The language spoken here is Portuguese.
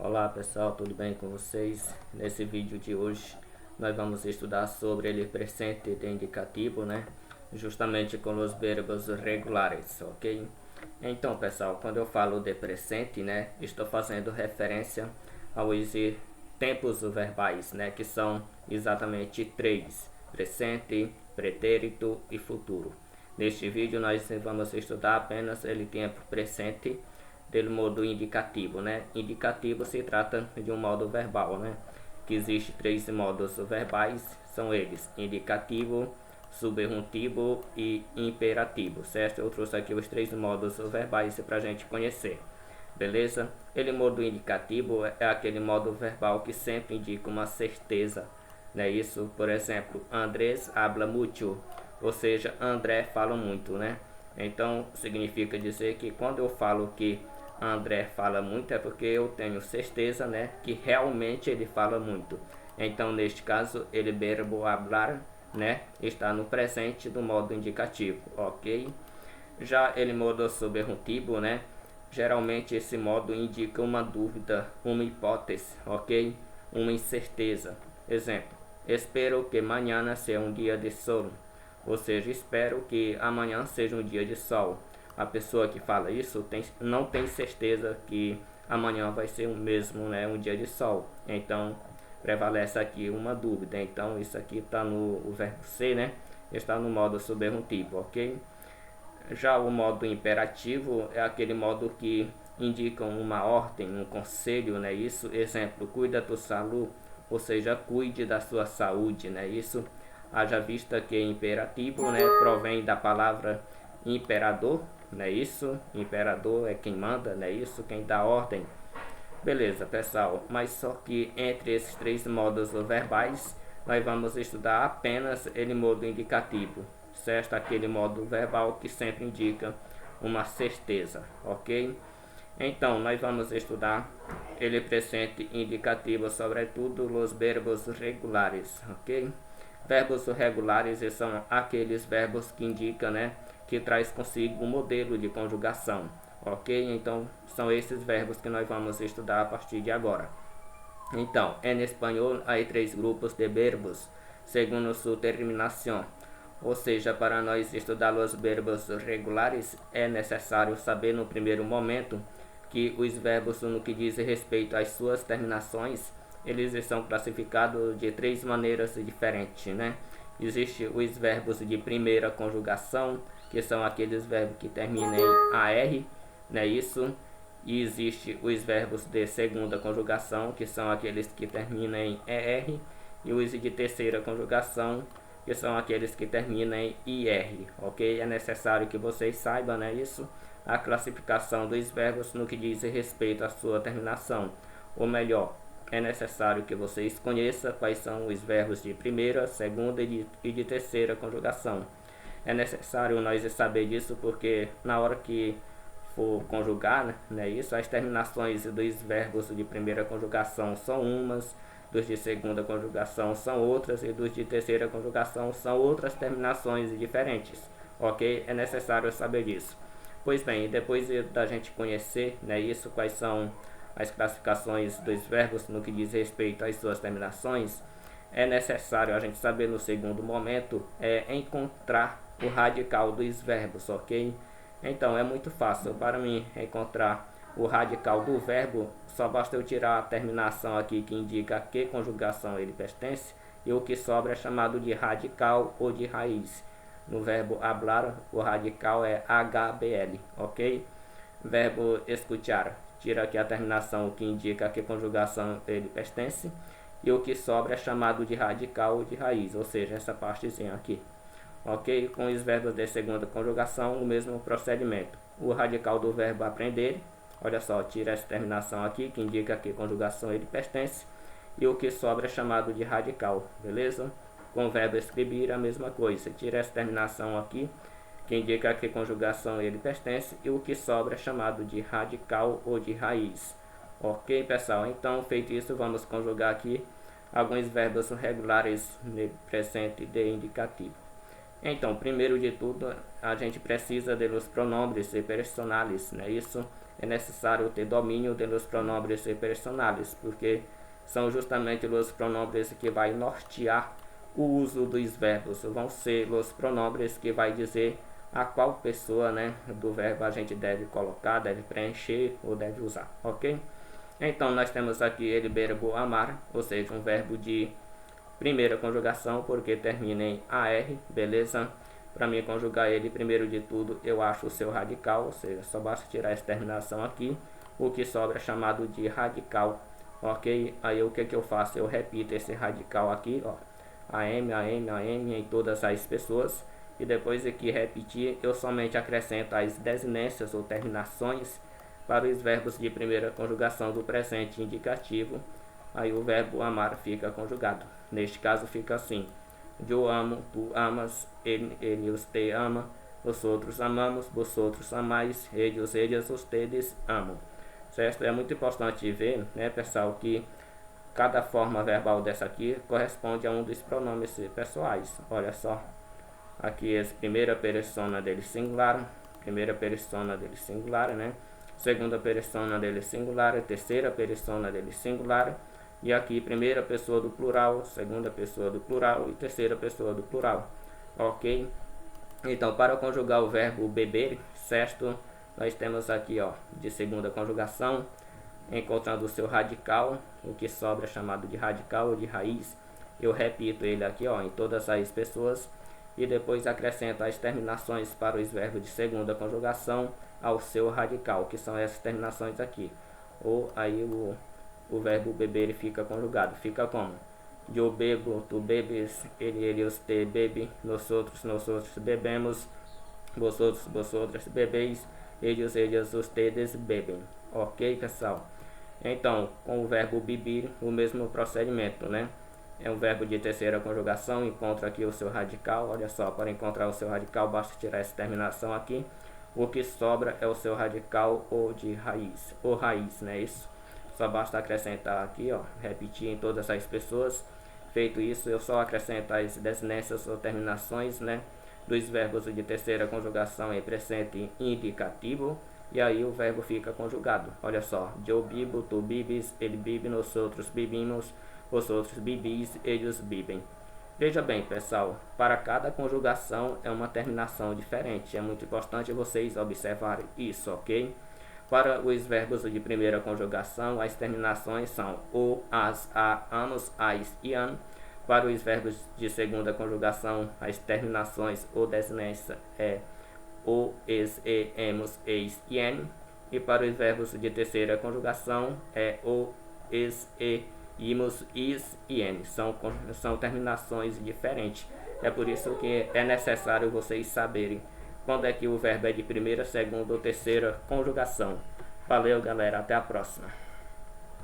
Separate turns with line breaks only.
Olá pessoal, tudo bem com vocês? Nesse vídeo de hoje nós vamos estudar sobre o presente de indicativo, né? Justamente com os verbos regulares, ok? Então pessoal, quando eu falo de presente, né? Estou fazendo referência aos tempos verbais, né? Que são exatamente três: presente, pretérito e futuro. Neste vídeo nós vamos estudar apenas o tempo presente do modo indicativo, né? Indicativo se trata de um modo verbal, né? Que existe três modos verbais, são eles: indicativo, subjuntivo e imperativo, certo? Eu trouxe aqui os três modos verbais para a gente conhecer, beleza? Ele modo indicativo é aquele modo verbal que sempre indica uma certeza, né? Isso, por exemplo, Andrés habla mucho, ou seja, André fala muito, né? Então significa dizer que quando eu falo que André fala muito é porque eu tenho certeza, né, que realmente ele fala muito. Então neste caso ele verbo hablar, né, está no presente do modo indicativo, ok? Já ele modo subjuntivo, né, geralmente esse modo indica uma dúvida, uma hipótese, ok? Uma incerteza. Exemplo: espero que amanhã seja um dia de sol, ou seja, espero que amanhã seja um dia de sol. A pessoa que fala isso não tem certeza que amanhã vai ser o mesmo, né, um dia de sol. Então prevalece aqui uma dúvida. Então isso aqui está no verbo ser, né? Está no modo subjuntivo, ok? Já o modo imperativo é aquele modo que indica uma ordem, um conselho, né? Isso, exemplo: cuida da saúde, ou seja, cuide da sua saúde, né? Isso, haja vista que imperativo, né, provém da palavra imperador, né? Isso, imperador é quem manda, né? Isso, quem dá ordem. Beleza, pessoal, mas só que entre esses três modos verbais, nós vamos estudar apenas ele modo indicativo, certo? Aquele modo verbal que sempre indica uma certeza, ok? Então, nós vamos estudar ele presente indicativo, sobretudo os verbos regulares, ok? Verbos regulares são aqueles verbos que indicam, né, que traz consigo um modelo de conjugação, ok? Então, são esses verbos que nós vamos estudar a partir de agora. Então, em espanhol, há três grupos de verbos, segundo sua terminação. Ou seja, para nós estudar os verbos regulares, é necessário saber no primeiro momento que os verbos, no que diz respeito às suas terminações, eles são classificados de três maneiras diferentes, né? Existem os verbos de primeira conjugação, que são aqueles verbos que terminam em AR, né? Isso. E existe os verbos de segunda conjugação, que são aqueles que terminam em ER, e os de terceira conjugação, que são aqueles que terminam em IR, ok? É necessário que vocês saibam, né, isso, a classificação dos verbos no que diz respeito à sua terminação, ou melhor, é necessário que vocês conheçam quais são os verbos de primeira, segunda e de terceira conjugação. É necessário nós saber disso porque na hora que for conjugar, né, isso, as terminações dos verbos de primeira conjugação são umas, dos de segunda conjugação são outras e dos de terceira conjugação são outras terminações diferentes, ok? É necessário saber disso. Pois bem, depois da gente conhecer, né, isso, quais são as classificações dos verbos no que diz respeito às suas terminações, é necessário a gente saber no segundo momento encontrar o radical dos verbos, ok? Então é muito fácil para mim encontrar o radical do verbo, só basta eu tirar a terminação aqui que indica a que conjugação ele pertence, e o que sobra é chamado de radical ou de raiz. No verbo hablar, o radical é HBL, ok? Verbo escuchar, tira aqui a terminação que indica a que conjugação ele pertence, e o que sobra é chamado de radical ou de raiz, ou seja, essa partezinha aqui. Ok? Com os verbos de segunda conjugação, o mesmo procedimento. O radical do verbo aprender, olha só, tira essa terminação aqui que indica a que conjugação ele pertence, e o que sobra é chamado de radical, beleza? Com o verbo escrever, a mesma coisa, tira essa terminação aqui que indica a que conjugação ele pertence, e o que sobra é chamado de radical ou de raiz. Ok, pessoal? Então, feito isso, vamos conjugar aqui alguns verbos regulares no presente de indicativo. Então, primeiro de tudo, a gente precisa dos pronombres personais, né? Isso, é necessário ter domínio dos pronombres personais, porque são justamente os pronombres que vai nortear o uso dos verbos. Vão ser os pronombres que vai dizer a qual pessoa, né, do verbo a gente deve colocar, deve preencher ou deve usar, ok? Então nós temos aqui o verbo amar, ou seja, um verbo de primeira conjugação, porque termina em AR, beleza? Para mim conjugar ele, primeiro de tudo, eu acho o seu radical, ou seja, só basta tirar essa terminação aqui, o que sobra é chamado de radical, ok? Aí o que eu faço? Eu repito esse radical aqui, ó, AM, AM, AM em todas as pessoas, e depois de que repetir, eu somente acrescento as desinências ou terminações para os verbos de primeira conjugação do presente indicativo. Aí o verbo amar fica conjugado. Neste caso fica assim: eu amo, tu amas, ele te ama, os outros amamos, vós outros amais, eles, ustedes amam. Certo? É muito importante ver, né, pessoal, que cada forma verbal dessa aqui corresponde a um dos pronomes pessoais. Olha só, aqui é a primeira persona dele singular, né? Segunda persona dele singular, terceira persona dele singular, e aqui primeira pessoa do plural, segunda pessoa do plural e terceira pessoa do plural, ok? Então, para conjugar o verbo beber, certo? Nós temos aqui, ó, de segunda conjugação, encontrando o seu radical, o que sobra é chamado de radical ou de raiz. Eu repito ele aqui, ó, em todas as pessoas, e depois acrescento as terminações para os verbos de segunda conjugação ao seu radical, que são essas terminações aqui. Ou aí o verbo beber fica conjugado. Fica como? Eu bebo, tu bebes, ele, te bebe, nós outros bebemos, vós outras bebeis, eles, ustedes bebem. Ok, pessoal? Então, com o verbo beber, o mesmo procedimento, né? É um verbo de terceira conjugação, encontra aqui o seu radical. Olha só, para encontrar o seu radical, basta tirar essa terminação aqui. O que sobra é o seu radical ou de raiz, ou raiz, né? Isso. Só basta acrescentar aqui, ó, repetir em todas as pessoas. Feito isso, eu só acrescento as desinências ou terminações, né, dos verbos de terceira conjugação em presente indicativo, e aí o verbo fica conjugado. Olha só, eu bibo, tu bibes, ele bibe, nós outros bibimos, os outros bibis, eles bibem. Veja bem, pessoal, para cada conjugação é uma terminação diferente. É muito importante vocês observarem isso, ok? Para os verbos de primeira conjugação, as terminações são o, as, a, anos, ais e an. Para os verbos de segunda conjugação, as terminações ou desinência é o, es, e, emos, eis e en. E para os verbos de terceira conjugação é o, es, e, imos, is e en. São terminações diferentes. É por isso que é necessário vocês saberem quando é que o verbo é de primeira, segunda ou terceira conjugação. Valeu, galera. Até a próxima.